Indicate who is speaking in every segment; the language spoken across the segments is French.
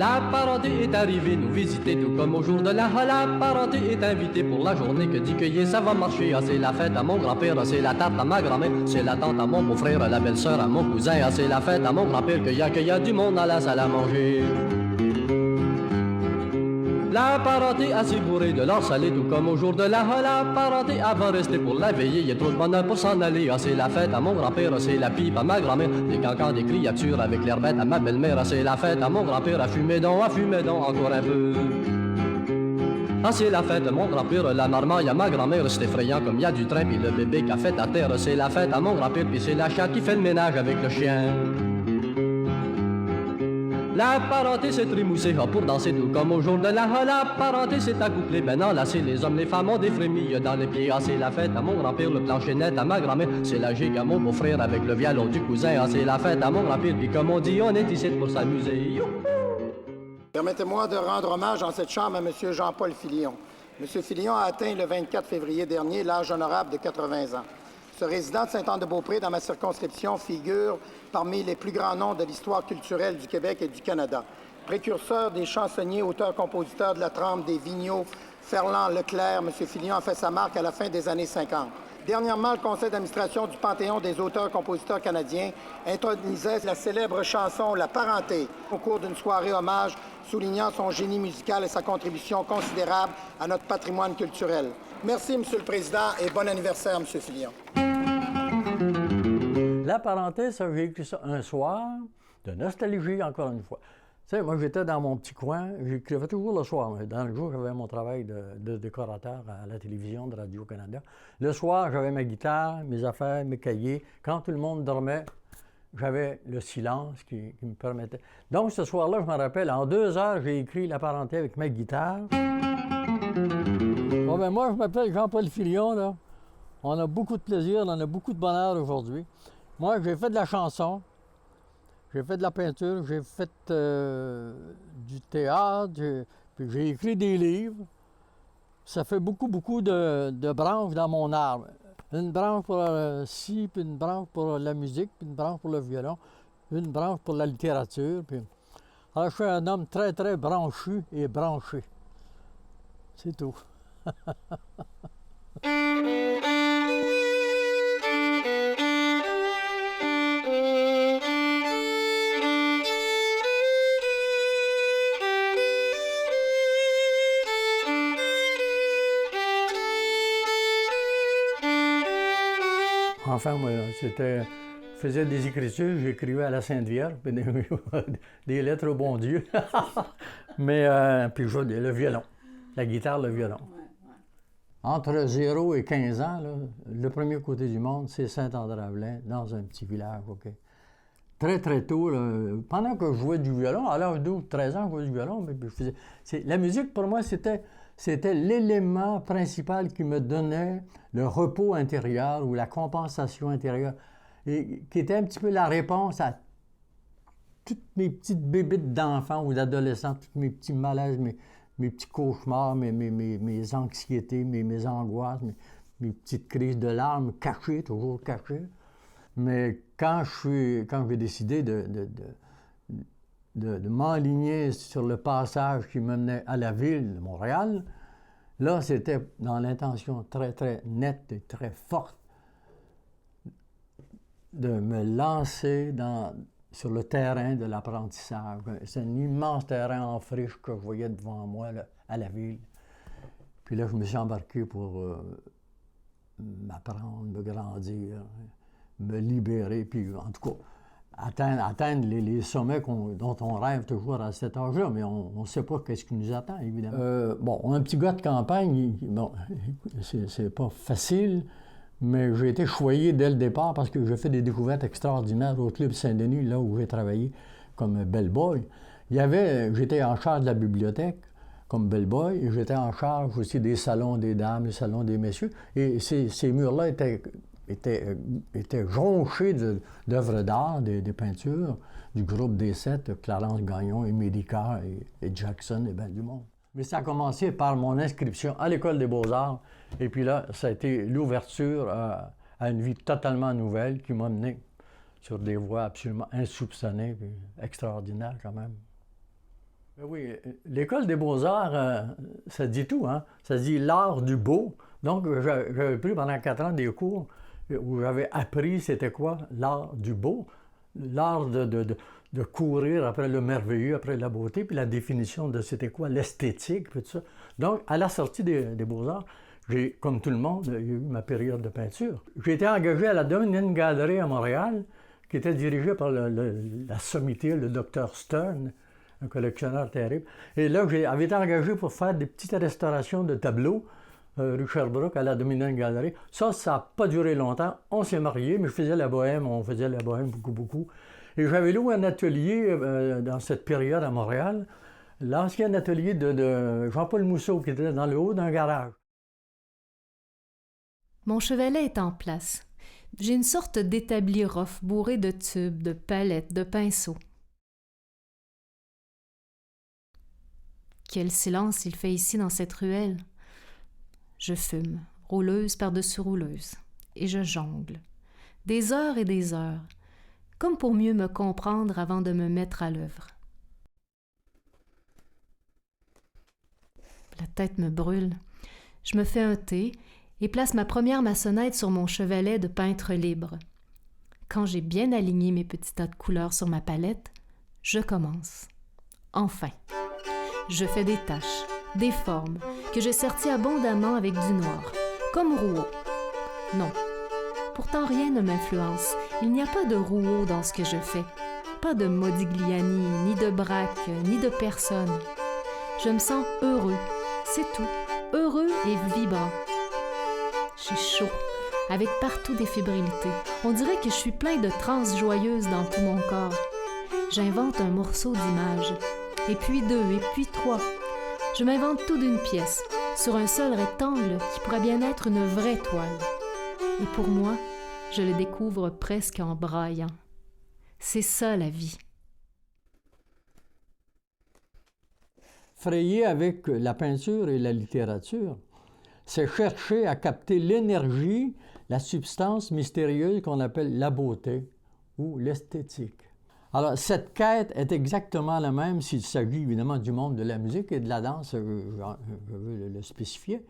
Speaker 1: La parenté est arrivée nous visiter tout comme au jour de la parenté est invitée pour la journée que dit cueillir ça va marcher. Ah, c'est la fête à mon grand-père, ah, c'est la tarte à ma grand-mère, c'est la tante à mon beau-frère, la belle-sœur à mon cousin. Ah, c'est la fête à mon grand-père qu'il y a du monde à la salle à manger. La parenté assez bourrée de l'or salé, tout comme au jour de la parenté va rester pour la veillée. Y a trop de bonheur pour s'en aller. Ah, c'est la fête à mon grand-père, c'est la pipe à ma grand-mère, des cancans, des criatures avec l'air bête à ma belle-mère. Ah, c'est la fête à mon grand-père, à fumer donc encore un peu. Ah, c'est la fête à mon grand-père, la marmaille à ma grand-mère, c'est effrayant comme y a du train, puis le bébé qui a fait à terre. C'est la fête à mon grand-père, puis c'est la chatte qui fait le ménage avec le chien. La parenté s'est trémoussée pour danser tout comme au jour de la parenté s'est accouplée, ben enlacée, les hommes, les femmes ont des frémilles dans les pieds. Ah, c'est la fête à mon grand-père, le plancher net à ma grand-mère, c'est la gigue à mon beau-frère avec le violon du cousin. Ah, c'est la fête à mon grand-père, puis comme on dit, on est ici pour s'amuser.
Speaker 2: Permettez-moi de rendre hommage en cette chambre à M. Jean-Paul Filion. M. Filion a atteint le 24 février dernier l'âge honorable de 80 ans. Ce résident de Sainte-Anne-de-Beaupré, dans ma circonscription, figure parmi les plus grands noms de l'histoire culturelle du Québec et du Canada. Précurseur des chansonniers, auteurs-compositeurs de la trempe des Vigneault, Ferland, Leclerc, M. Filion a fait sa marque à la fin des années 50. Dernièrement, le conseil d'administration du Panthéon des auteurs-compositeurs canadiens intronisait la célèbre chanson « La parenté » au cours d'une soirée hommage soulignant son génie musical et sa contribution considérable à notre patrimoine culturel. Merci, M. le Président, et bon anniversaire, M. Filion.
Speaker 3: La parenté, ça, j'ai écrit ça un soir, de nostalgie, encore une fois. Tu sais, moi, j'étais dans mon petit coin, j'écrivais toujours le soir. Dans le jour, j'avais mon travail de décorateur à la télévision de Radio-Canada. Le soir, j'avais ma guitare, mes affaires, mes cahiers. Quand tout le monde dormait, j'avais le silence qui me permettait. Donc, ce soir-là, je me rappelle, en 2 heures, j'ai écrit La parenté avec ma guitare. Bon, ben moi, je m'appelle Jean-Paul Filion, là. On a beaucoup de plaisir, on a beaucoup de bonheur aujourd'hui. Moi, j'ai fait de la chanson, j'ai fait de la peinture, j'ai fait du théâtre, puis j'ai écrit des livres. Ça fait beaucoup de branches dans mon arbre. Une branche pour ci, puis une branche pour la musique, puis une branche pour le violon, une branche pour la littérature. Puis... Alors, je suis un homme très, très branchu et branché. C'est tout. Enfin, moi, je faisais des écritures, j'écrivais à la Sainte Vierge, puis des lettres au bon Dieu. Mais, puis je jouais le violon, la guitare, le violon. Entre 0 et 15 ans, là, le premier côté du monde, c'est Saint-André-Avelin, dans un petit village, OK. Très, très tôt, là, pendant que je jouais du violon, à l'âge de 12, 13 ans, je jouais du violon, mais je faisais... La musique, pour moi, c'était l'élément principal qui me donnait le repos intérieur ou la compensation intérieure, et qui était un petit peu la réponse à toutes mes petites bébites d'enfants ou d'adolescents, tous mes petits malaises, mes petits cauchemars, mes anxiétés, mes angoisses, mes petites crises de larmes cachées, toujours cachées. Mais quand j'ai décidé de m'enligner sur le passage qui me menait à la ville de Montréal, là, c'était dans l'intention très, très nette et très forte de me lancer sur le terrain de l'apprentissage. C'est un immense terrain en friche que je voyais devant moi, là, à la ville. Puis là, je me suis embarqué pour m'apprendre, me grandir, me libérer, puis en tout cas, atteindre les sommets dont on rêve toujours à cet âge-là, mais on ne sait pas qu'est-ce qui nous attend, évidemment. Bon, un petit gars de campagne, bon, c'est pas facile, mais j'ai été choyé dès le départ parce que j'ai fait des découvertes extraordinaires au Club Saint-Denis, là où j'ai travaillé comme bellboy. J'étais en charge de la bibliothèque comme bellboy, et j'étais en charge aussi des salons des dames, des salons des messieurs, et ces murs-là étaient jonchés d'œuvres d'art, des peintures du groupe des 7, Clarence Gagnon, Émilie Carr et Jackson, et bien du monde. Mais ça a commencé par mon inscription à l'École des Beaux-Arts, et puis là, ça a été l'ouverture à une vie totalement nouvelle qui m'a mené sur des voies absolument insoupçonnées, et extraordinaires quand même. Ben oui, l'école des beaux-arts, ça dit tout, hein? Ça dit l'art du beau. Donc, j'avais pris pendant 4 ans des cours où j'avais appris c'était quoi l'art du beau, l'art de courir après le merveilleux, après la beauté, puis la définition de c'était quoi l'esthétique, puis tout ça. Donc, à la sortie des beaux-arts, j'ai, comme tout le monde, eu ma période de peinture. J'ai été engagé à la Dominion Gallery à Montréal, qui était dirigée par la sommité, le docteur Stern, un collectionneur terrible. Et là, j'avais été engagé pour faire des petites restaurations de tableaux, rue Sherbrooke, à la Dominion Gallery. Ça n'a pas duré longtemps. On s'est mariés, mais je faisais la bohème, on faisait la bohème beaucoup, beaucoup. Et j'avais loué un atelier dans cette période à Montréal, l'ancien atelier de Jean-Paul Mousseau, qui était dans le haut d'un garage.
Speaker 4: Mon chevalet est en place. J'ai une sorte d'établi rough bourré de tubes, de palettes, de pinceaux. Quel silence il fait ici dans cette ruelle. Je fume, rouleuse par-dessus rouleuse, et je jongle. Des heures et des heures, comme pour mieux me comprendre avant de me mettre à l'œuvre. La tête me brûle. Je me fais un thé et place ma première maçonnette sur mon chevalet de peintre libre. Quand j'ai bien aligné mes petits tas de couleurs sur ma palette, je commence. Enfin, je fais des taches, des formes, que je sertis abondamment avec du noir, comme rouleau. Non, pourtant rien ne m'influence. Il n'y a pas de rouleau dans ce que je fais. Pas de Modigliani, ni de Braque, ni de personne. Je me sens heureux, c'est tout, heureux et vibrant. J'ai chaud, avec partout des fébrilités. On dirait que je suis plein de transes joyeuses dans tout mon corps. J'invente un morceau d'image, et puis 2, et puis 3. Je m'invente tout d'une pièce, sur un seul rectangle qui pourrait bien être une vraie toile. Et pour moi, je le découvre presque en braillant. C'est ça la vie.
Speaker 3: Frayer avec la peinture et la littérature, c'est chercher à capter l'énergie, la substance mystérieuse qu'on appelle la beauté ou l'esthétique. Alors, cette quête est exactement la même s'il s'agit évidemment du monde de la musique et de la danse, je veux le spécifier.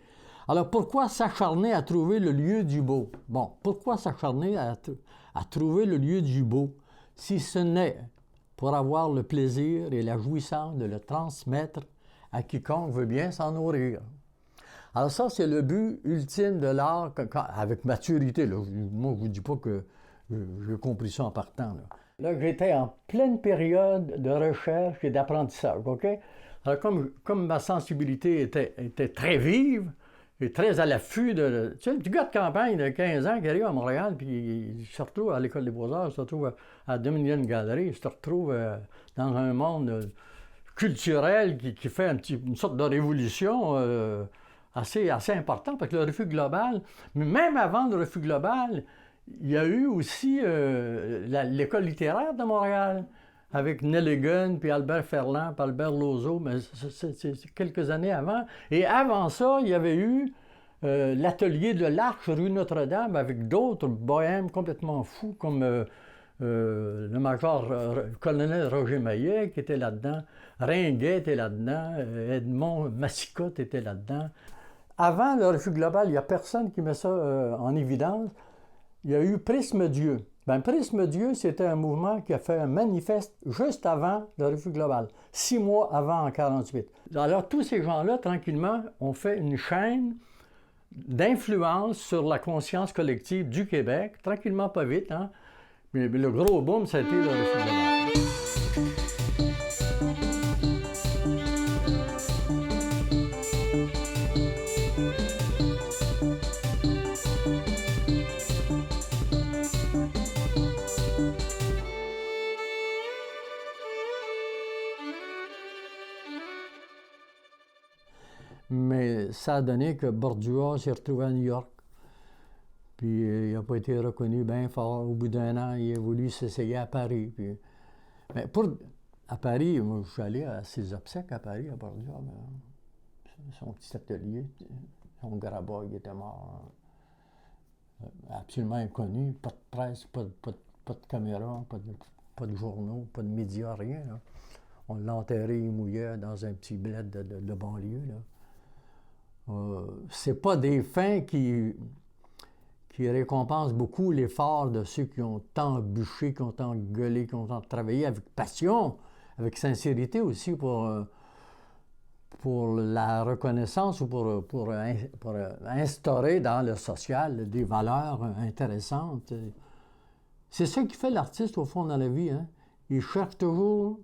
Speaker 3: Alors, pourquoi s'acharner à trouver le lieu du beau? Bon, pourquoi s'acharner à trouver le lieu du beau, si ce n'est pour avoir le plaisir et la jouissance de le transmettre à quiconque veut bien s'en nourrir? Alors ça, c'est le but ultime de l'art, avec maturité. Là. Moi, je ne vous dis pas que j'ai compris ça en partant. Là, j'étais en pleine période de recherche et d'apprentissage, OK? Alors, comme ma sensibilité était très vive et très à l'affût de... Tu sais, le petit gars de campagne de 15 ans qui arrive à Montréal, puis il se retrouve à l'École des beaux-arts, il se retrouve à Dominion Gallery, il se retrouve dans un monde culturel qui fait une sorte de révolution... assez important, parce que le refus global, mais même avant le refus global, il y a eu aussi l'école littéraire de Montréal, avec Nelligan, puis Albert Ferland, puis Albert Lozeau, mais c'est quelques années avant. Et avant ça, il y avait eu l'atelier de l'Arche, rue Notre-Dame, avec d'autres bohèmes complètement fous, comme le major colonel Roger Maillet, qui était là-dedans, Ringuet était là-dedans, Edmond Massicotte était là-dedans. Avant le refus global, il n'y a personne qui met ça en évidence. Il y a eu Prisme Dieu. Bien, Prisme Dieu, c'était un mouvement qui a fait un manifeste juste avant le refus global, 6 mois avant, en 1948. Alors, tous ces gens-là, tranquillement, ont fait une chaîne d'influence sur la conscience collective du Québec, tranquillement, pas vite, hein? Mais le gros boom, ça a été le refus global. Mais ça a donné que Bordua s'est retrouvé à New York. Puis il n'a pas été reconnu bien fort. Au bout d'1 an, il a voulu s'essayer à Paris. Puis... Mais à Paris, moi, je suis allé à ses obsèques à Paris, à Bordua. Son petit atelier, son grabat, il était mort. Absolument inconnu. Pas de presse, pas de caméra, pas de journaux, pas de médias, rien. Là. On l'a enterré, il mouillait dans un petit bled de banlieue, là. C'est pas des fins qui récompensent beaucoup l'effort de ceux qui ont tant bûché, qui ont tant gueulé, qui ont tant travaillé avec passion, avec sincérité aussi pour la reconnaissance ou pour instaurer dans le social des valeurs intéressantes. C'est ça qui fait l'artiste, au fond, dans la vie, hein? Il cherche toujours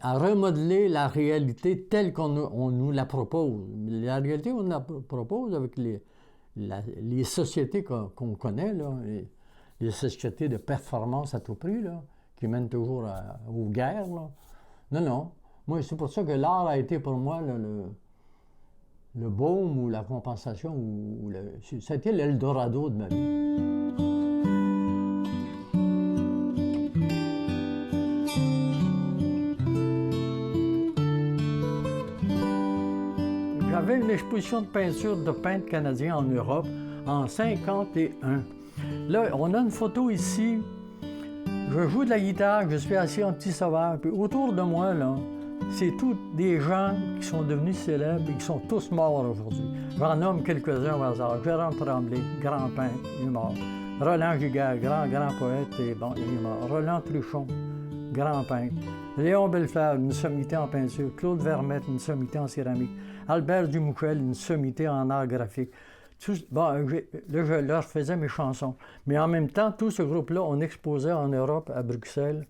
Speaker 3: à remodeler la réalité telle qu'on nous la propose. La réalité, on la propose avec les sociétés qu'on connaît, là, les sociétés de performance à tout prix, là, qui mènent toujours aux guerres. Là. Non. Moi, c'est pour ça que l'art a été pour moi le baume ou la compensation. Ça a été l'Eldorado de ma vie. J'avais une exposition de peinture de peintres canadiens en Europe en 1951. Là, on a une photo ici. Je joue de la guitare, je suis assis en petit sauvage. Puis autour de moi, là, c'est tous des gens qui sont devenus célèbres et qui sont tous morts aujourd'hui. J'en nomme quelques-uns au hasard. Jérôme Tremblay, grand peintre, il est mort. Roland Giguère, grand poète, et bon, il est mort. Roland Truchon, grand peintre. Léon Bellefleur, une sommité en peinture. Claude Vermette, une sommité en céramique. Albert Dumouchel, une sommité en art graphique. Là, je leur faisais mes chansons. Mais en même temps, tout ce groupe-là, on exposait en Europe, à Bruxelles,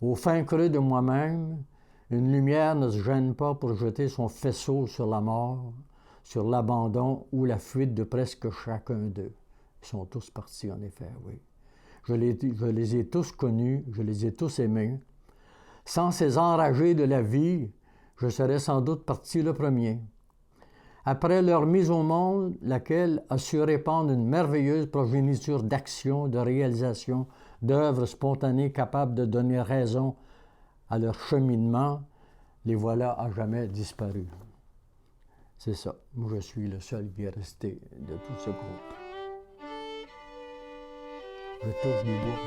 Speaker 3: au fin creux de moi-même. Une lumière ne se gêne pas pour jeter son faisceau sur la mort, sur l'abandon ou la fuite de presque chacun d'eux. Ils sont tous partis, en effet, oui. Je les ai tous connus, je les ai tous aimés. Sans ces enragés de la vie, je serais sans doute parti le premier. Après leur mise au monde, laquelle a su répandre une merveilleuse progéniture d'actions, de réalisations, d'œuvres spontanées capables de donner raison à leur cheminement, les voilà à jamais disparus. C'est ça. Moi, je suis le seul qui est resté de tout ce groupe. Je touche du bois.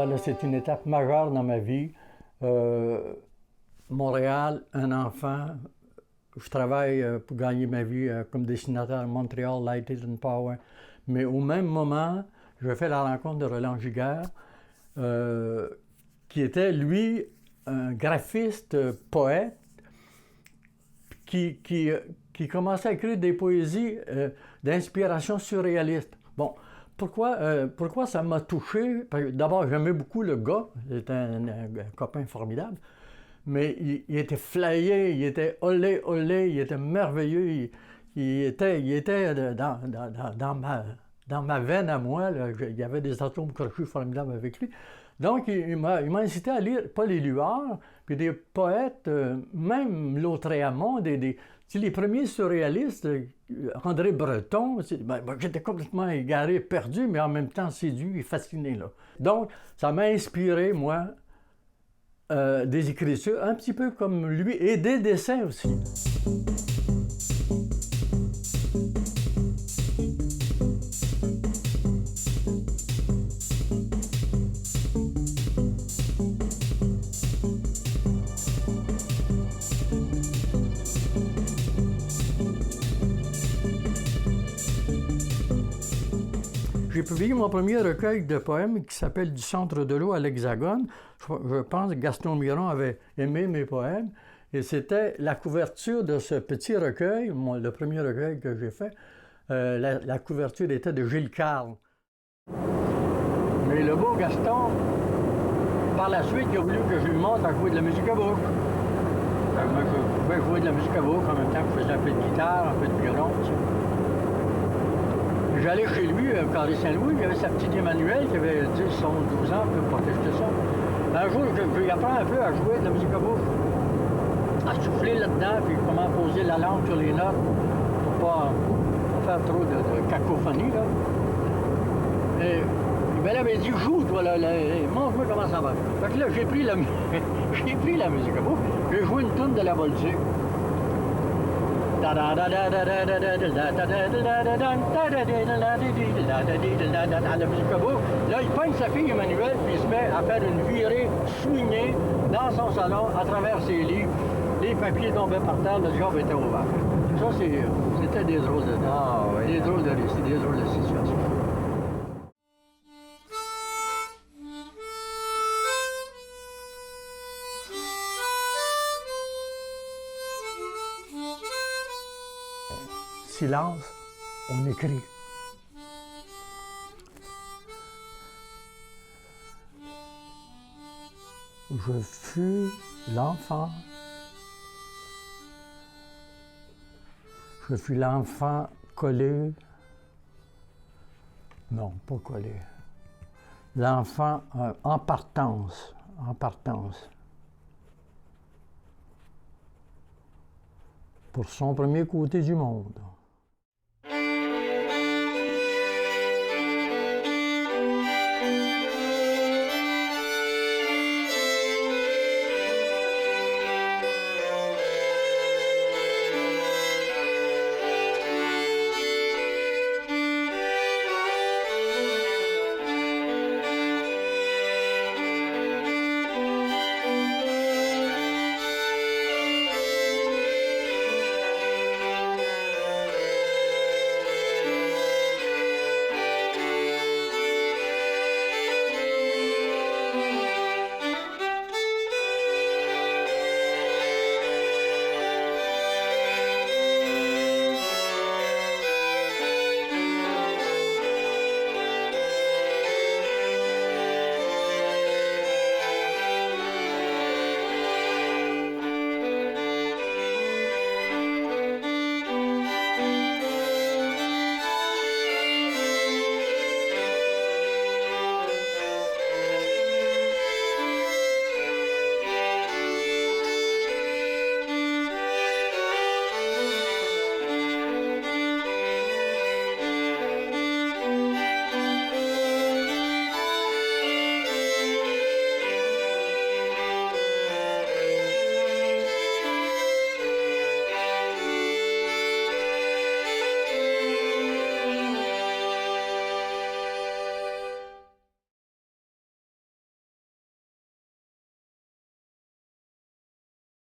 Speaker 3: Là, c'est une étape majeure dans ma vie. Montréal, un enfant. Je travaille pour gagner ma vie comme dessinateur à Montréal, Light and Power. Mais au même moment, je fais la rencontre de Roland Giguère, qui était, lui, un graphiste, poète, qui commençait à écrire des poésies d'inspiration surréaliste. Bon. Pourquoi ça m'a touché? D'abord, j'aimais beaucoup le gars, c'était un copain formidable, mais il était flyé, il était olé, il était merveilleux, il était dans ma veine à moi, là, il y avait des atomes crochus formidables avec lui. Donc, il m'a incité à lire Paul Éluard, puis des poètes, même Lautréamont, les premiers surréalistes, André Breton, j'étais complètement égaré, perdu, mais en même temps séduit et fasciné. Là. Donc, ça m'a inspiré, moi, des écritures, un petit peu comme lui, et des dessins aussi. J'ai publié mon premier recueil de poèmes qui s'appelle « Du centre de l'eau à l'Hexagone ». Je pense que Gaston Miron avait aimé mes poèmes. Et c'était la couverture de ce petit recueil, le premier recueil que j'ai fait. La couverture était de Gilles Carle. Mais le beau Gaston, par la suite, il a voulu que je lui montre à jouer de la musique à bouche. Moi, je pouvais jouer de la musique à bouche en même temps que je faisais un peu de guitare, un peu de violon, tout ça. J'allais chez lui, au Carré Saint-Louis, il avait sa petite Emmanuelle qui avait 10, 11, 12 ans, peu importe c'était ça. Un jour, je lui apprends un peu à jouer de la musique à bouche, à souffler là-dedans, puis comment poser la langue sur les notes pour pas faire trop de cacophonie, là. Et ben là, elle dit, joue, toi, là, montre-moi comment ça va. Fait que là, j'ai pris la musique. Bon, j'ai joué une tourne de la Voltige. La musique à bout. Là, il pogne sa fille Emmanuel, puis il se met à faire une virée swingée dans son salon à travers ses livres. Les papiers tombaient par terre, le job était ouvert. Ça, c'était des drôles de des drôles de récits, des drôles de situations. Silence, on écrit. Je fus l'enfant. Je fus l'enfant collé. Non, pas collé. L'enfant en partance. En partance. Pour son premier côté du monde.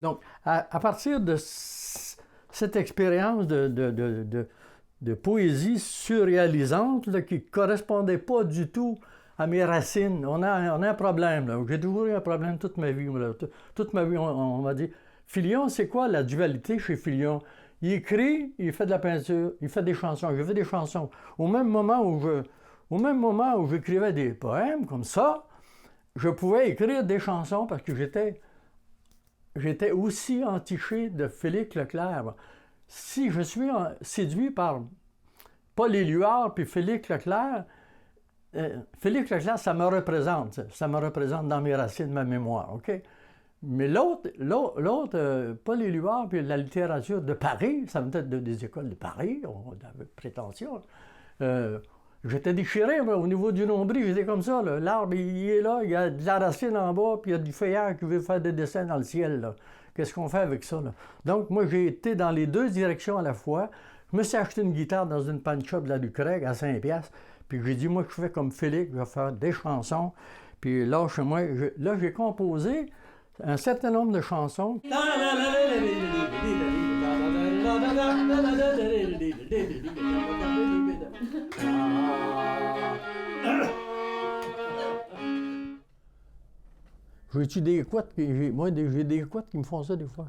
Speaker 3: Donc, à partir de cette expérience de poésie surréalisante là, qui ne correspondait pas du tout à mes racines, on a un problème. Là. J'ai toujours eu un problème toute ma vie. Là. Toute ma vie, on m'a dit, Filion, c'est quoi la dualité chez Filion? Il écrit, il fait de la peinture, il fait des chansons. Je fais des chansons. Au même moment où j'écrivais des poèmes comme ça, je pouvais écrire des chansons parce que j'étais aussi entiché de Félix Leclerc. Si je suis séduit par Paul Éluard puis Félix Leclerc, ça me représente dans mes racines, ma mémoire, OK? Mais l'autre, Paul Éluard puis la littérature de Paris, ça venait des écoles de Paris, on avait prétention. J'étais déchiré au niveau du nombril, j'étais comme ça. L'arbre, il est là, il y a de la racine en bas, puis il y a du feuillage qui veut faire des dessins dans le ciel. Là. Qu'est-ce qu'on fait avec ça? Là? Donc, moi, j'ai été dans les deux directions à la fois. Je me suis acheté une guitare dans une pan shop de la rue Craig à 5$. Puis j'ai dit, moi, je fais comme Félix, je vais faire des chansons. Puis là, chez moi, j'ai composé un certain nombre de chansons. J'ai-tu des couettes? Moi, j'ai des couettes qui me font ça des fois.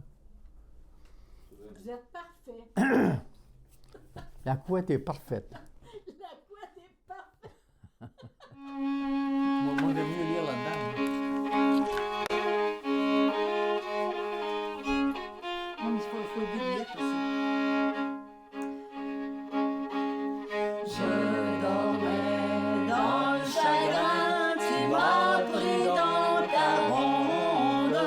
Speaker 5: Vous êtes parfait.
Speaker 3: La couette est parfaite.
Speaker 5: La couette est parfaite.
Speaker 3: Moi, j'aime mieux lire là-dedans.
Speaker 5: Non, mais faut aider vite aussi. Je dormais dans le chagrin, tu m'as pris dans ta ronde.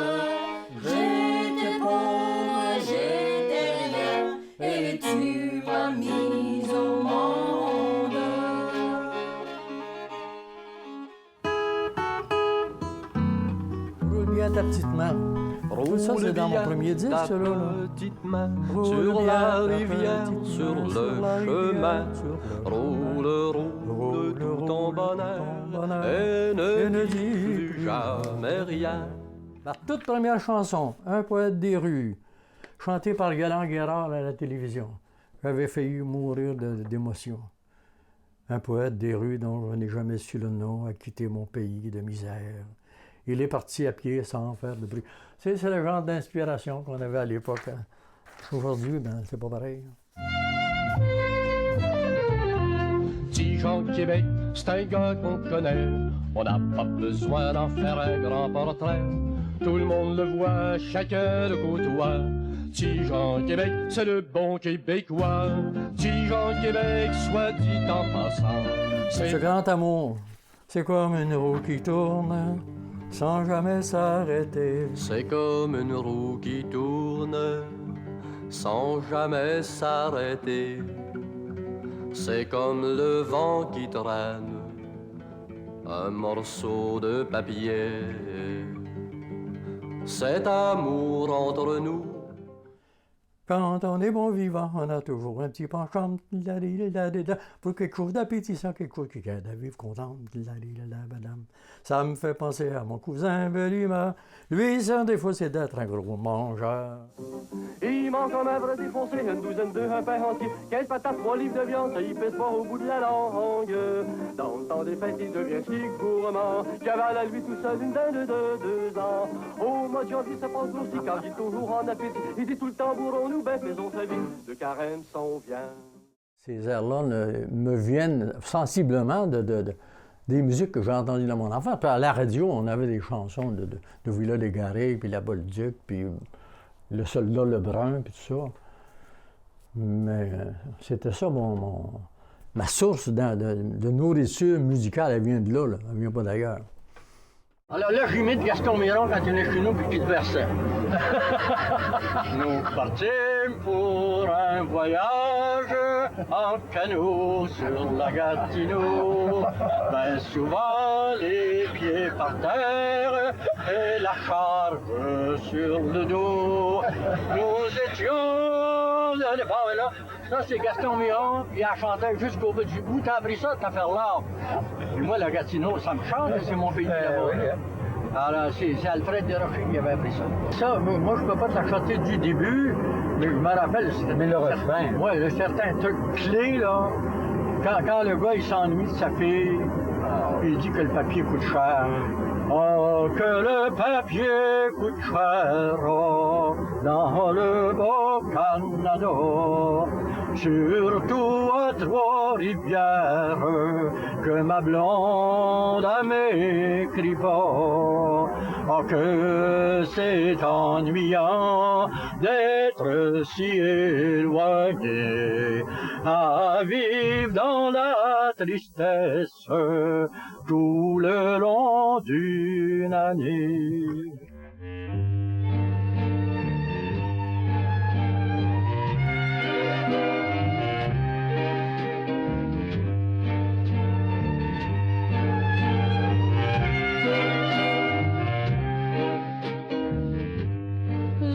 Speaker 5: J'étais pauvre, j'étais rien, et tu m'as mis au monde.
Speaker 3: ta petite main. Ça, c'est dans mon premier disque,
Speaker 1: ta
Speaker 3: ça, là.
Speaker 1: petite main
Speaker 3: Roule
Speaker 1: sur
Speaker 3: bien
Speaker 1: la
Speaker 3: ta
Speaker 1: rivière,
Speaker 3: petite
Speaker 1: sur
Speaker 3: main,
Speaker 1: le
Speaker 3: sur la
Speaker 1: chemin.
Speaker 3: rivière, sur le
Speaker 1: Roule tout ton bonheur et ne dis plus jamais rien.
Speaker 3: La toute première chanson, Un poète des rues, chantée par Galant Guérard à la télévision. J'avais failli mourir d'émotion. Un poète des rues dont je n'ai jamais su le nom a quitté mon pays de misère. Il est parti à pied sans faire de bruit. C'est le genre d'inspiration qu'on avait à l'époque. Hein. Aujourd'hui, ben, c'est pas pareil.
Speaker 1: Dijon, Québec, c'est un gars qu'on connaît. On n'a pas besoin d'en faire un grand portrait. Tout le monde le voit, chacun le côtoie. Dijon, Québec, c'est le bon Québécois. Dijon, Québec, soit dit en passant.
Speaker 3: Ce grand amour, c'est comme une roue qui tourne sans jamais s'arrêter.
Speaker 1: C'est comme une roue qui tourne sans jamais s'arrêter. C'est comme le vent qui traîne un morceau de papier. Cet amour entre nous.
Speaker 3: Quand on est bon vivant, on a toujours un petit penchant pour quelque chose d'appétissant, quelque chose qui aide à vivre content. Ça me fait penser à mon cousin Belima. Lui, son défaut, c'est d'être un gros mangeur.
Speaker 1: Il manque un maigre défoncé, une douzaine d'œufs, un pain entier, 15 patates, 3 livres de viande, ça y pèse pas au bout de la langue. Dans le temps des fêtes, il devient si gourmand, cavale à lui tout seul une dinde de 2 ans. Au mois de janvier, ça passe aussi, quand il est toujours en appétit, il dit tout le temps, bourrons-nous, ben faisons sa vie, de carême s'en vient.
Speaker 3: Ces airs-là me viennent sensiblement des musiques que j'ai entendues dans mon enfance. À la radio, on avait des chansons de Villa Légaré, puis La Bolduc, puis Le Soldat Lebrun, puis tout ça. Mais c'était ça, ma source de nourriture musicale, elle vient de là, elle vient pas d'ailleurs. Alors là, j'imite Gaston Miron quand il est chez nous puis qu'il te versait. Nous partîmes pour un voyage en canot sur la Gatineau. Ben souvent les pieds par terre et la charge sur le dos. Nous étions... Bon, là, ça c'est Gaston Miron, il a chanté jusqu'au bout du bout. T'as appris ça, cette affaire-là. Et moi, la Gatineau, ça me chante, c'est mon pays là-bas. Alors, c'est Alfred Desrochers qui avait appris ça. Ça, moi, je peux pas te la chanter du début, mais je me rappelle, c'était le refrain. Moi, le certain truc clé, là, quand le gars, il s'ennuie de sa fille, il dit que le papier coûte cher. Oh, que le papier coûte cher, oh, dans le beau Canada, surtout à Trois-Rivières, que ma blonde m'écrit pas. Oh, que c'est ennuyant d'être si éloigné, à vivre dans la tristesse tout le long d'une année.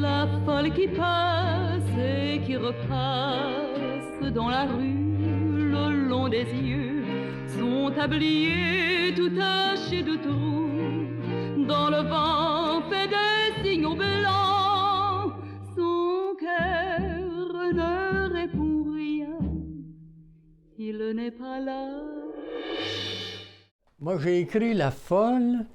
Speaker 5: La folle qui passe et qui repasse dans la rue le long des yeux, son tablier tout taché de trous, dans le vent fait des signaux blancs, son cœur ne répond rien, il n'est pas là.
Speaker 3: Moi, j'ai écrit La Folle.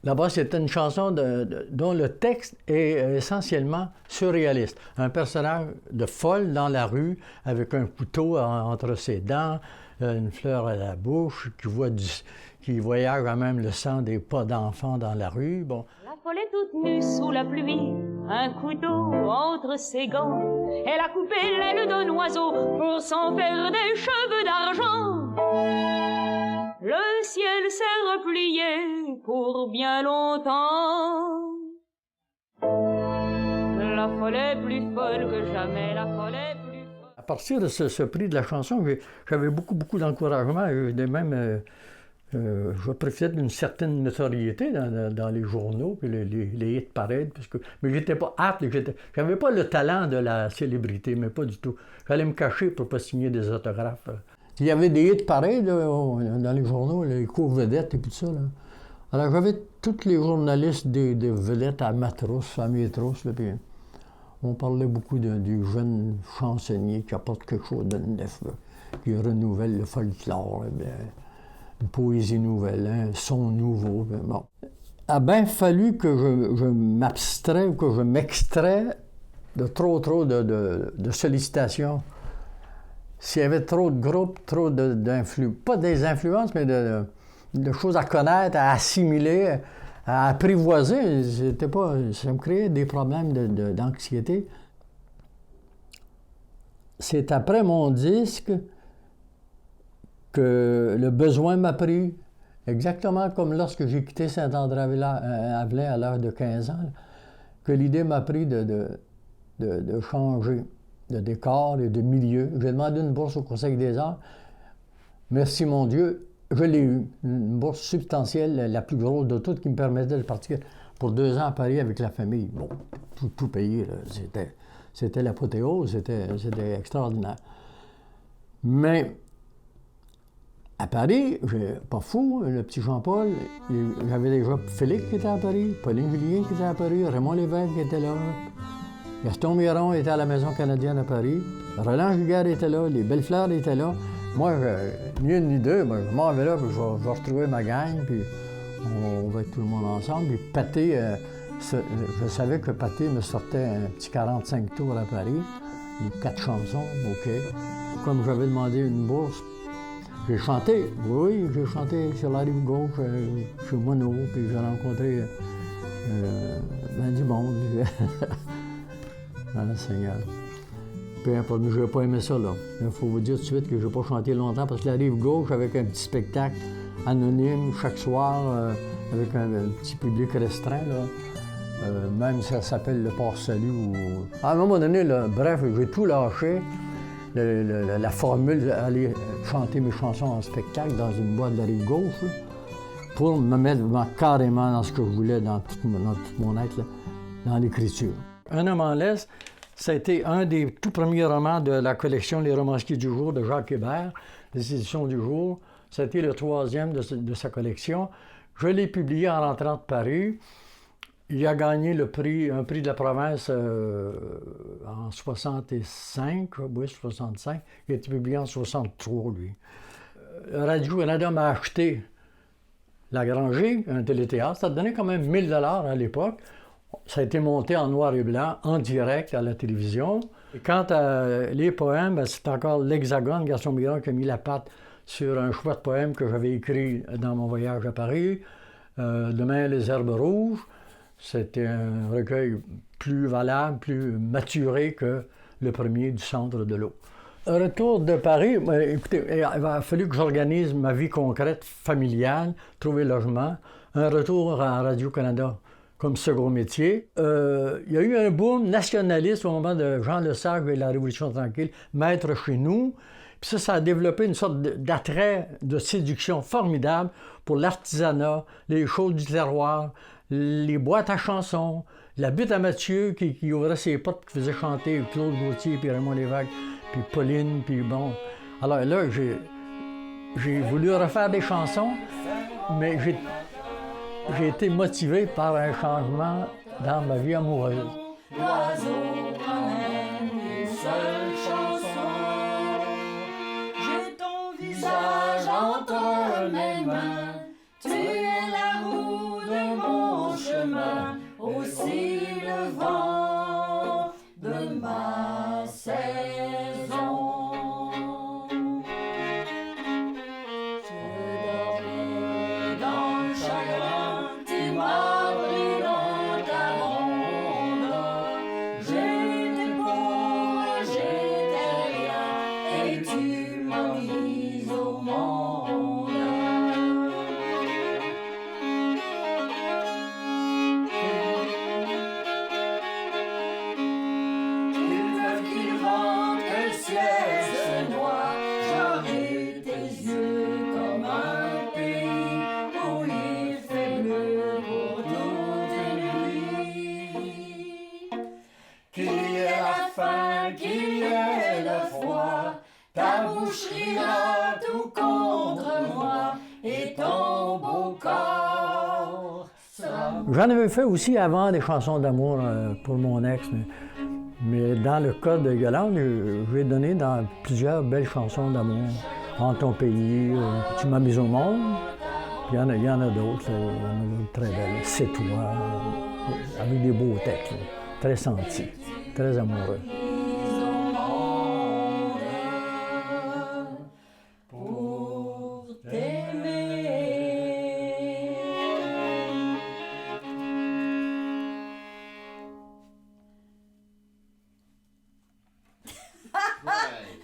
Speaker 3: Là-bas, c'était une chanson dont le texte est essentiellement surréaliste. Un personnage de folle dans la rue, avec un couteau entre ses dents, une fleur à la bouche, qui voyage à même le sang des pas d'enfants dans la rue. Bon.
Speaker 6: La folle est toute nue sous la pluie, un couteau entre ses gants. Elle a coupé l'aile d'un oiseau pour s'en faire des cheveux d'argent. Le ciel s'est replié pour bien longtemps. La folle est plus folle que jamais, la folle est plus folle.
Speaker 3: À partir de ce prix de la chanson, j'avais beaucoup d'encouragement. Même je profitais d'une certaine notoriété dans les journaux, puis les hit parades, mais j'étais pas apte, j'avais pas le talent de la célébrité, mais pas du tout. J'allais me cacher pour pas signer des autographes. Il y avait des hit parades dans les journaux, les co-vedettes et tout ça. Là. Alors j'avais tous les journalistes des vedettes à Matros, à Métros, là, puis on parlait beaucoup du jeune chansonnier qui apporte quelque chose de neuf, là, qui renouvelle le folklore, là, une poésie nouvelle, un son nouveau. Bon. Il a bien fallu que je m'abstrais ou que je m'extrais de trop de sollicitations. S'il y avait trop de groupes, trop d'influences, pas des influences, mais de choses à connaître, à assimiler, à apprivoiser, ça me créait des problèmes d'anxiété. C'est après mon disque que le besoin m'a pris, exactement comme lorsque j'ai quitté Saint-André-Avelin à l'âge de 15 ans, que l'idée m'a pris de changer de décor et de milieu. J'ai demandé une bourse au Conseil des arts. Merci mon Dieu, je l'ai eu. Une bourse substantielle, la plus grosse de toutes, qui me permettait de partir pour 2 ans à Paris avec la famille. Bon, tout payé, là. C'était l'apothéose, c'était extraordinaire. Mais à Paris, pas fou, le petit Jean-Paul, j'avais déjà Félix qui était à Paris, Pauline Julien qui était à Paris, Raymond Lévesque qui était là, Gaston Miron était à la Maison canadienne à Paris, Roland Giguère était là, les Bellefleurs étaient là. Moi, ni une ni deux, je m'en vais là, puis je vais retrouver ma gang, puis on va être tout le monde ensemble. Puis Pathé, je savais que Pathé me sortait un petit 45 tours à Paris, 4 chansons, OK. Comme j'avais demandé une bourse, j'ai chanté, oui, j'ai chanté sur la rive gauche, chez Monod, puis j'ai rencontré du monde. Ah, Seigneur. Peu importe, mais je n'ai pas aimé ça, là. Il faut vous dire tout de suite que je n'ai pas chanté longtemps, parce que la rive gauche, avec un petit spectacle anonyme, chaque soir, avec un petit public restreint, là. Même ça s'appelle le Port-Salut. À un moment donné, là, bref, j'ai tout lâché. La formule d'aller chanter mes chansons en spectacle dans une boîte de la rive gauche, là, pour me mettre carrément dans ce que je voulais, dans tout mon être, là, dans l'écriture. Un homme en laisse, ça a été un des tout premiers romans de la collection Les Romanciers du jour de Jacques Hébert, des éditions du jour. Ça a été le 3e de sa collection. Je l'ai publié en rentrant de Paris. Il a gagné un prix de la province en 65, oui, 65. Il a été publié en 63, lui. Radio-Canada m'a acheté La Grangée, un téléthéâtre. Ça donnait quand même 1000 $ à l'époque. Ça a été monté en noir et blanc, en direct à la télévision. Et quant à les poèmes, c'est encore l'Hexagone, Gaston Miron, qui a mis la patte sur un chouette poème que j'avais écrit dans mon voyage à Paris, Demain les herbes rouges. C'était un recueil plus valable, plus maturé que le premier du Centre de l'eau. Retour de Paris, écoutez, il a fallu que j'organise ma vie concrète, familiale, trouver logement, un retour à Radio-Canada comme second métier. Il y a eu un boom nationaliste au moment de Jean Lesage et la Révolution tranquille, Maître chez nous. Puis ça a développé une sorte d'attrait, de séduction formidable pour l'artisanat, les choses du terroir, les boîtes à chansons, la butte à Mathieu qui ouvrait ses portes, qui faisait chanter Claude Gauthier, puis Raymond Lévesque, puis Pauline, puis bon. Alors là, j'ai voulu refaire des chansons, mais j'ai été motivé par un changement dans ma vie amoureuse.
Speaker 7: L'oiseau ramène une seule chanson. J'ai ton visage entre mes mains. Tu es la roue de mon chemin, aussi le vent de ma saison. Je dormais dans le chagrin, tu m'as pris dans ta ronde. J'étais pauvre, j'étais rien, et tu m'as mis au monde. Qu'il veuille qu'il vente, que le ciel se noie, j'aurai tes yeux comme un pays. qu'il y ait le froid, ta bouche rira tout contre moi, et ton beau corps sera...
Speaker 3: J'en avais fait aussi avant des chansons d'amour pour mon ex, mais dans le cas de Yolande, je lui ai donné dans plusieurs belles chansons d'amour. En ton pays, Tu m'as mis au monde, puis il y en a d'autres, il y en a d'autres très belles. C'est toi, avec des beaux textes, là, très sentis, très amoureux.
Speaker 7: Pour t'aimer.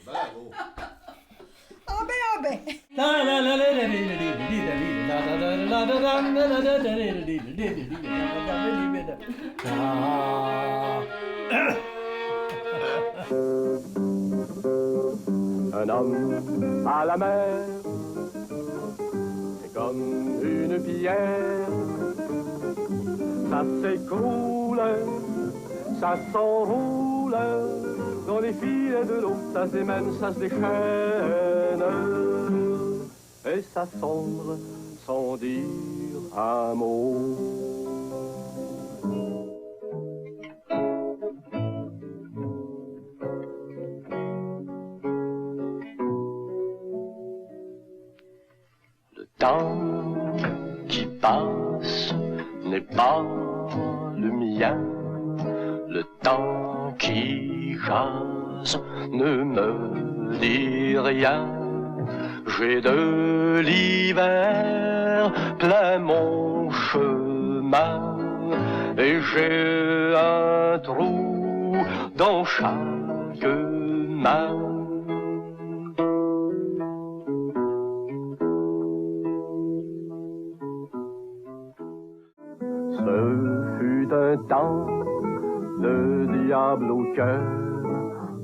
Speaker 2: Bravo.
Speaker 8: Ah ben.
Speaker 1: Un homme à la mer, c'est comme une pierre. Ça s'écroule, ça s'enroule dans les filets de l'eau, ça s'émène, ça se déchaîne et ça sombre sans dire un mot. Le temps qui passe n'est pas le mien. Le temps qui jase ne me dit rien. J'ai de l'hiver plein mon chemin et j'ai un trou dans chaque main. Ce fut un temps de diable au cœur,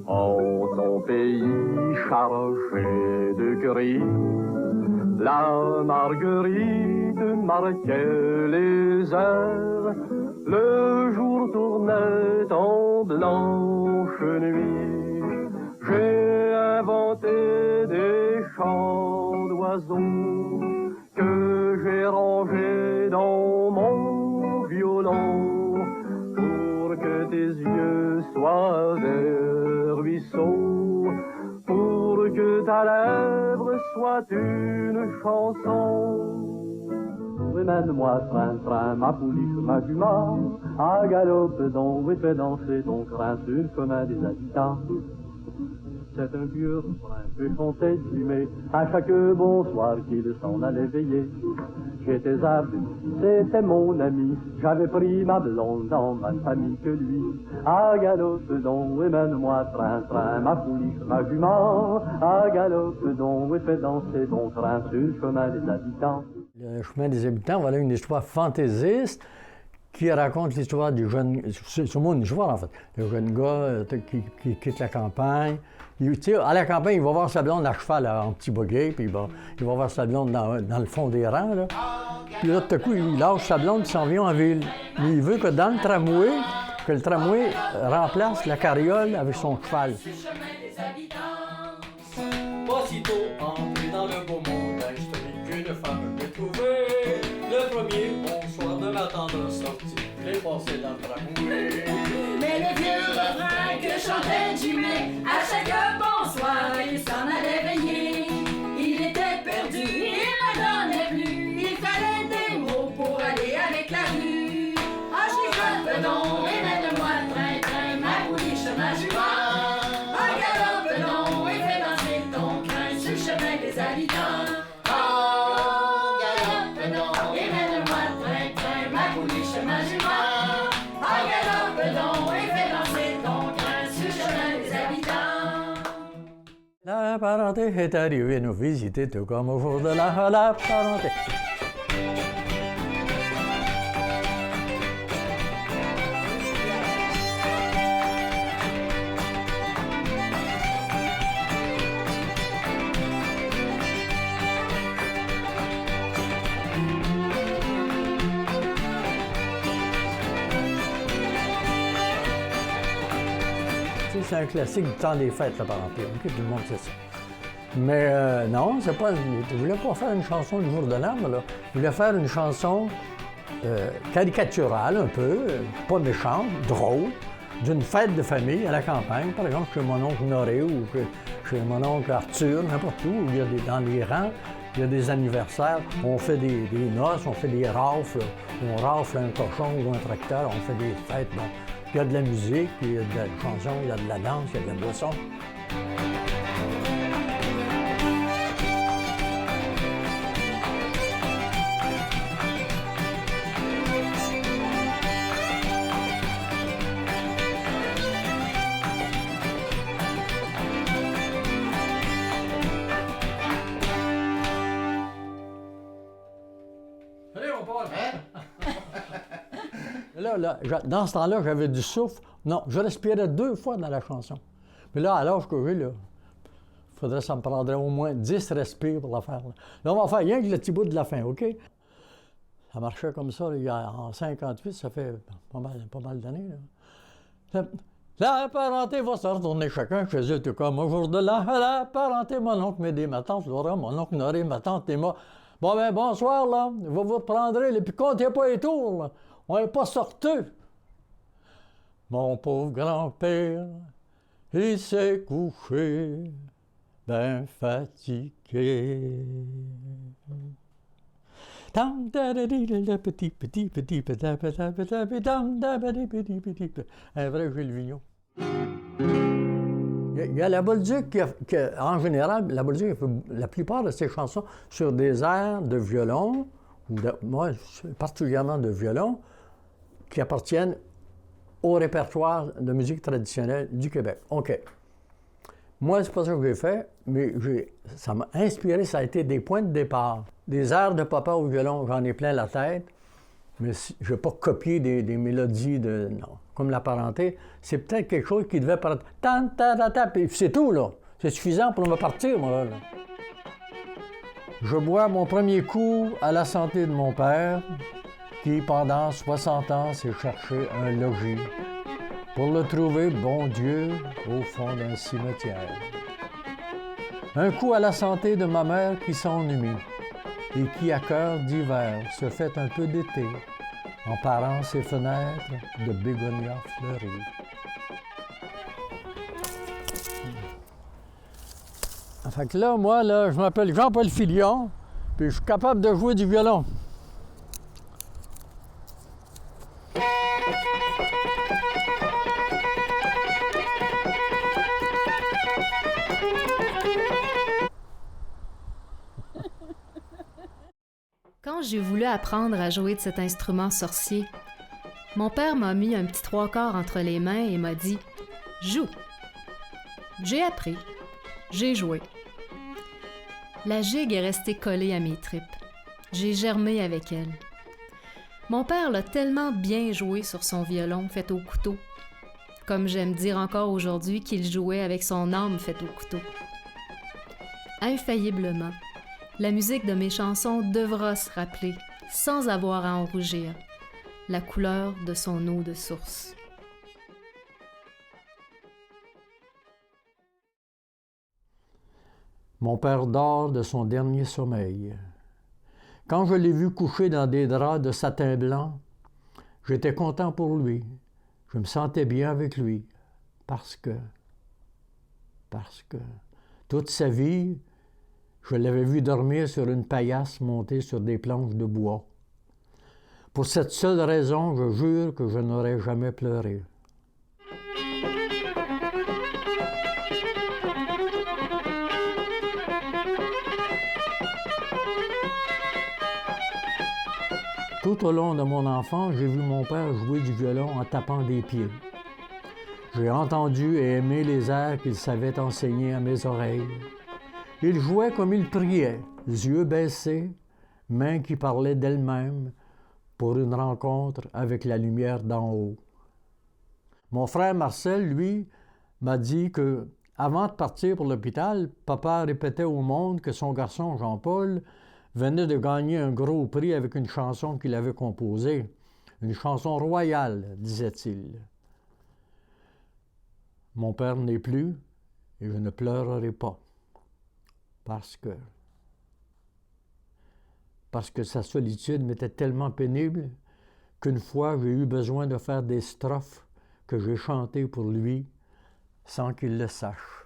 Speaker 1: en ton pays chargé de gris. La marguerite marquait les heures, le jour tournait en blanche nuit. J'ai inventé des chants d'oiseaux que j'ai rangés dans mon violon, pour que tes yeux soient des ruisseaux, pour que ta lèvre soit une chanson. Oui, mène-moi, train, train, ma pouliche, ma jument, à galope donc, oui, fais danser ton train sur le chemin des habitants. C'est un vieux refrain que chantait Dumais à chaque bonsoir qu'il s'en allait veiller. J'étais à vue, c'était mon ami, j'avais pris ma blonde dans ma famille que lui. À galope donc, oui, mène-moi, train, train, ma pouliche, ma jument, à galope donc, oui, fais danser ton train sur le chemin des habitants.
Speaker 3: Le chemin des habitants, voilà une histoire fantaisiste qui raconte l'histoire du jeune... C'est une histoire, en fait. Le jeune gars qui quitte la campagne. À la campagne, il va voir sa blonde à cheval en petit buggy, puis bon, il va voir sa blonde dans le fond des rangs, là. Puis là, tout à coup, il lâche sa blonde et s'en vient en ville. Mais il veut que dans le tramway, que le tramway remplace la carriole avec son cheval.
Speaker 9: Aussitôt entré dans le beau monde, historique, une femme j'ai trouvé. Le premier bonsoir de ma tendre sortie, je l'ai passé dans le tramway.
Speaker 7: Mais le vieux refrain que chantait Dumais à chaque bonsoir, il s'en allait veiller. Il était perdu, il ne donnait plus, il fallait des mots pour aller avec la rue. Ah, je galope donc, et mène-moi train, train, ma pouliche, ma jument. Ah, galope donc, et fais danser ton train sur le chemin des habitants. Ah, galope donc, et mène-moi train, train, ma pouliche, ma jument. Ah, galope donc, et fais danser ton train sur le chemin des habitants.
Speaker 3: La parenté est arrivée nous visiter, tout comme au jour de la parenté. c'est un classique du temps des fêtes, la parenté. OK, tout le monde sait ça. Mais non, c'est pas. Je voulais pas faire une chanson du jour de l'an, là. Je voulais faire une chanson caricaturale un peu, pas méchante, drôle, d'une fête de famille à la campagne, par exemple chez mon oncle Noré ou chez mon oncle Arthur, n'importe où, il y a dans les rangs, il y a des anniversaires, on fait des noces, on fait des rafles, on rafle un cochon ou un tracteur, on fait des fêtes. Bon. Il y a de la musique, il y a de la chanson, il y a de la danse, il y a de la boisson. Dans ce temps-là, j'avais du souffle. Non, je respirais 2 fois dans la chanson. Mais là, à l'âge que j'ai, ça me prendrait au moins 10 respires pour la faire. Là, on va faire rien que le petit bout de la fin, OK? Ça marchait comme ça, là, en 58, ça fait pas mal d'années. Là. La parenté va se retourner chacun chez eux, tout comme au jour de l'an. La parenté, mon oncle m'aider, ma tante Laura, mon oncle Noré, ma tante et moi. Bon, ben, bonsoir, là. Vous vous prendrez, là, puis comptez pas les tours, là. On n'est pas sorteux. Mon pauvre grand-père, il s'est couché, ben fatigué. Un vrai Gilles Vigneault. Il y a la Bolduc en général, la Bolduc fait la plupart de ses chansons sur des airs de violon, moi particulièrement de violon, qui appartiennent au répertoire de musique traditionnelle du Québec. OK. Moi, c'est pas ça que j'ai fait, mais ça m'a inspiré, ça a été des points de départ. Des airs de papa au violon, j'en ai plein la tête, mais je n'ai pas copié des mélodies de... Non. Comme la parenté, c'est peut-être quelque chose qui devait paraître... Puis c'est tout, là. C'est suffisant pour me partir, moi, là. Je bois mon premier coup à la santé de mon père, qui, pendant 60 ans, s'est cherché un logis pour le trouver, bon Dieu, au fond d'un cimetière. Un coup à la santé de ma mère qui s'ennuie et qui, à cœur d'hiver, se fait un peu d'été en parant ses fenêtres de bégonias fleuries. Fait que là, moi, là, je m'appelle Jean-Paul Filion, puis je suis capable de jouer du violon.
Speaker 4: Quand j'ai voulu apprendre à jouer de cet instrument sorcier, mon père m'a mis un petit 3/4 entre les mains et m'a dit « Joue ». J'ai appris, j'ai joué. La gigue est restée collée à mes tripes. J'ai germé avec elle. Mon père l'a tellement bien joué sur son violon fait au couteau, comme j'aime dire encore aujourd'hui qu'il jouait avec son âme faite au couteau. Infailliblement, la musique de mes chansons devra se rappeler, sans avoir à en rougir, la couleur de son eau de source.
Speaker 3: Mon père dort de son dernier sommeil. Quand je l'ai vu couché dans des draps de satin blanc, j'étais content pour lui. Je me sentais bien avec lui, parce que toute sa vie, je l'avais vu dormir sur une paillasse montée sur des planches de bois. Pour cette seule raison, je jure que je n'aurais jamais pleuré. Tout au long de mon enfance, j'ai vu mon père jouer du violon en tapant des pieds. J'ai entendu et aimé les airs qu'il savait enseigner à mes oreilles. Il jouait comme il priait, yeux baissés, mains qui parlaient d'elles-mêmes pour une rencontre avec la lumière d'en haut. Mon frère Marcel, lui, m'a dit que, avant de partir pour l'hôpital, papa répétait au monde que son garçon Jean-Paul venait de gagner un gros prix avec une chanson qu'il avait composée. Une chanson royale, disait-il. Mon père n'est plus et je ne pleurerai pas parce que sa solitude m'était tellement pénible qu'une fois j'ai eu besoin de faire des strophes que j'ai chantées pour lui sans qu'il le sache.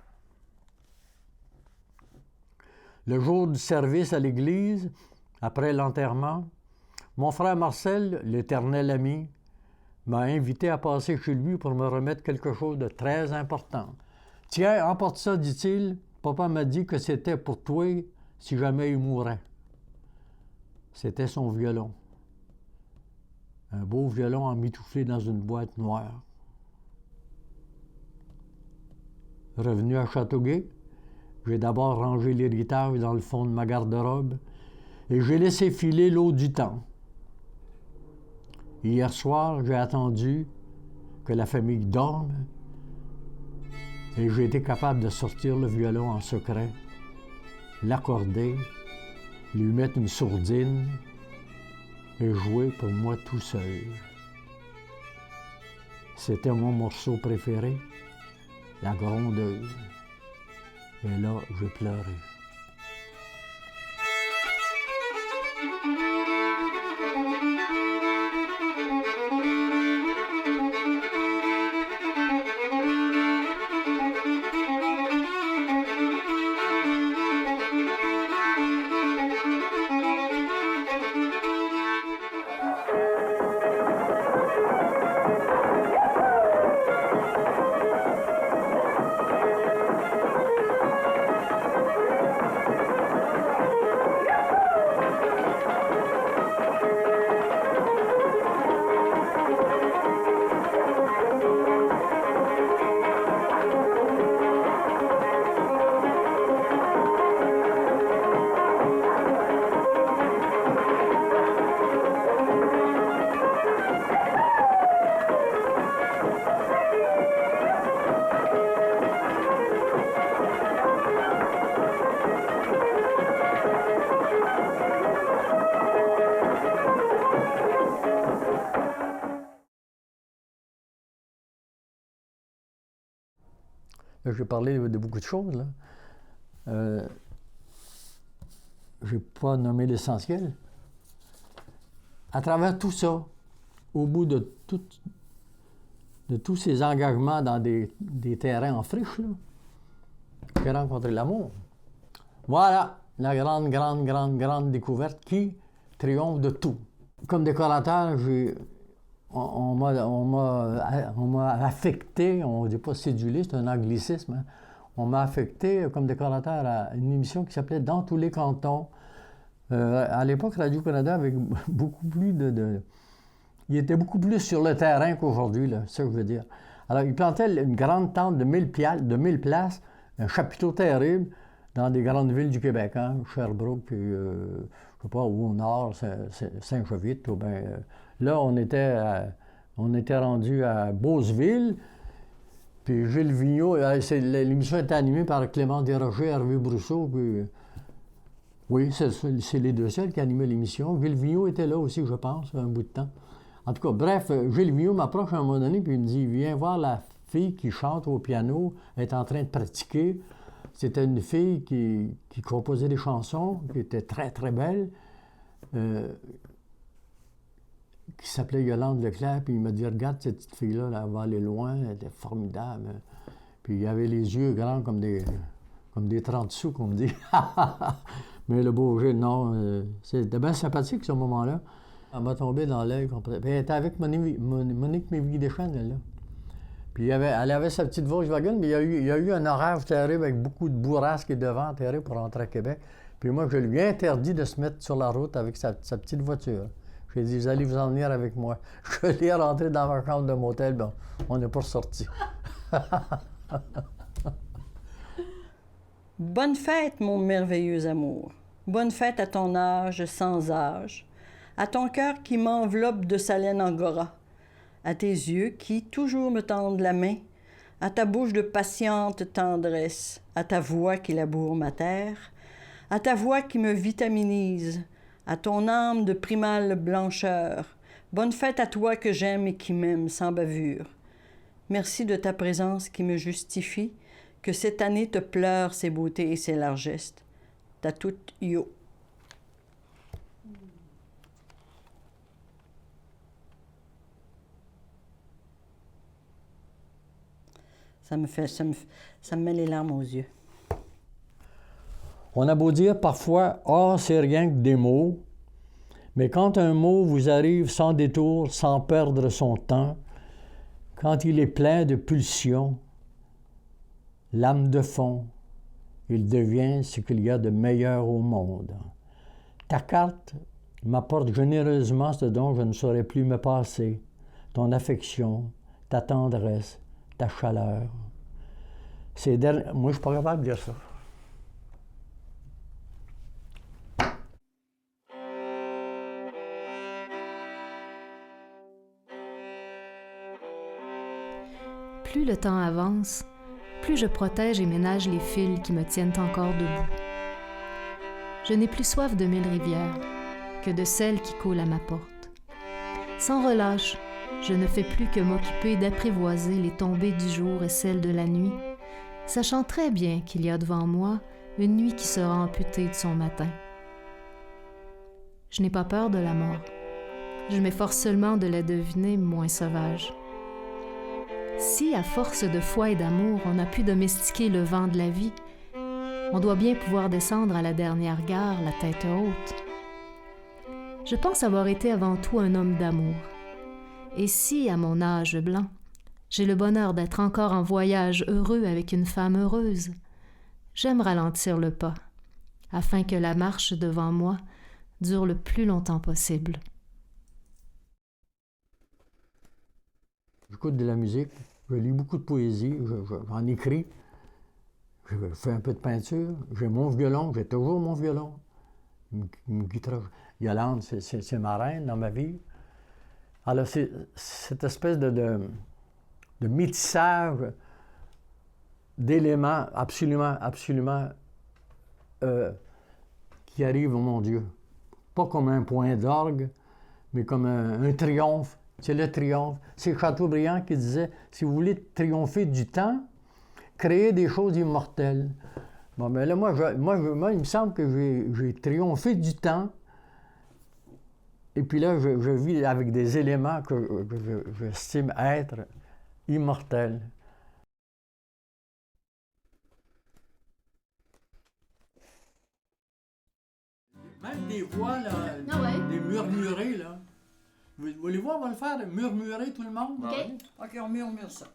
Speaker 3: Le jour du service à l'église, après l'enterrement, mon frère Marcel, l'éternel ami, m'a invité à passer chez lui pour me remettre quelque chose de très important. « Tiens, emporte ça, dit-il. Papa m'a dit que c'était pour toi si jamais il mourait. » C'était son violon. Un beau violon emmitouflé dans une boîte noire. Revenu à Châteauguay, j'ai d'abord rangé l'héritage dans le fond de ma garde-robe et j'ai laissé filer l'eau du temps. Hier soir, j'ai attendu que la famille dorme et j'ai été capable de sortir le violon en secret, l'accorder, lui mettre une sourdine et jouer pour moi tout seul. C'était mon morceau préféré, la grondeuse. Et là, j'ai pleuré. J'ai parlé de beaucoup de choses, là. Je n'ai pas nommé l'essentiel. À travers tout ça, au bout de tous ces engagements dans des terrains en friche, là, j'ai rencontré l'amour. Voilà la grande découverte qui triomphe de tout. Comme décorateur, on m'a affecté, on ne dit pas cédulé, c'est un anglicisme, hein. On m'a affecté comme décorateur à une émission qui s'appelait « Dans tous les cantons ». À l'époque, Radio-Canada avait beaucoup plus il était beaucoup plus sur le terrain qu'aujourd'hui, là, c'est ça que je veux dire. Alors, il plantait une grande tente de 1000 places, un chapiteau terrible, dans des grandes villes du Québec, hein, Sherbrooke, puis, je ne sais pas, où au nord, Saint-Jovite, ou bien... là, on était rendu à Beauceville, puis Gilles Vigneault, l'émission était animée par Clément Desrochers, Hervé Brousseau, puis... Oui, c'est les deux seuls qui animaient l'émission. Gilles Vigneault était là aussi, je pense, un bout de temps. En tout cas, bref, Gilles Vigneault m'approche à un moment donné, puis il me dit « Viens voir la fille qui chante au piano, elle est en train de pratiquer. » C'était une fille qui composait des chansons, qui était très, très belle, qui s'appelait Yolande Leclerc, puis il m'a dit « Regarde, cette petite fille-là, elle va aller loin, elle était formidable. » Puis il avait les yeux grands comme des 30 sous, qu'on me dit. Mais le beau Gilles, non, c'était bien sympathique, ce moment-là. Elle m'a tombé dans l'œil. Elle était avec Monique Mévy-Deschênes, elle, là. Puis elle avait sa petite Volkswagen, mais il y a eu un orage terrible avec beaucoup de bourrasques et de vent terrible pour rentrer à Québec. Puis moi, je lui ai interdit de se mettre sur la route avec sa petite voiture. J'ai dit, vous allez vous en venir avec moi. Je l'ai rentré dans ma chambre de motel, bon, on n'est pas ressorti.
Speaker 8: Bonne fête, mon merveilleux amour. Bonne fête à ton âge sans âge, à ton cœur qui m'enveloppe de sa laine angora, à tes yeux qui toujours me tendent la main, à ta bouche de patiente tendresse, à ta voix qui laboure ma terre, à ta voix qui me vitaminise, à ton âme de primale blancheur. Bonne fête à toi que j'aime et qui m'aime sans bavure. Merci de ta présence qui me justifie que cette année te pleure ses beautés et ses largesses. Ta toute yo. Ça me met les larmes aux yeux.
Speaker 3: On a beau dire parfois « Ah, c'est rien que des mots », mais quand un mot vous arrive sans détour, sans perdre son temps, quand il est plein de pulsions, l'âme de fond, il devient ce qu'il y a de meilleur au monde. Ta carte m'apporte généreusement ce dont je ne saurais plus me passer, ton affection, ta tendresse, ta chaleur. Moi, je suis pas capable de dire ça.
Speaker 4: Plus le temps avance, plus je protège et ménage les fils qui me tiennent encore debout. Je n'ai plus soif de 1000 rivières que de celles qui coulent à ma porte. Sans relâche, je ne fais plus que m'occuper d'apprivoiser les tombées du jour et celles de la nuit, sachant très bien qu'il y a devant moi une nuit qui sera amputée de son matin. Je n'ai pas peur de la mort. Je m'efforce seulement de la deviner moins sauvage. Si, à force de foi et d'amour, on a pu domestiquer le vent de la vie, on doit bien pouvoir descendre à la dernière gare la tête haute. Je pense avoir été avant tout un homme d'amour. Et si, à mon âge blanc, j'ai le bonheur d'être encore en voyage heureux avec une femme heureuse, j'aime ralentir le pas, afin que la marche devant moi dure le plus longtemps possible.
Speaker 3: J'écoute de la musique, je lis beaucoup de poésie, j'en écris, je fais un peu de peinture, j'ai mon violon, j'ai toujours mon violon. Une guitare. Yolande, c'est ma reine dans ma vie. Alors, c'est cette espèce de métissage d'éléments absolument qui arrivent, oh mon Dieu, pas comme un point d'orgue, mais comme un triomphe. C'est le triomphe. C'est Chateaubriand qui disait, si vous voulez triompher du temps, créez des choses immortelles. Bon, mais là, moi, il me semble que j'ai triomphé du temps. Et puis là, je vis avec des éléments que j'estime être immortels. Même des voix, là, des murmurés, là. Vous voulez voir, on va le faire, murmurer tout le monde?
Speaker 8: OK. OK, on murmure ça.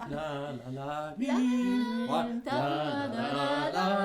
Speaker 3: La la la, mi, la la la la,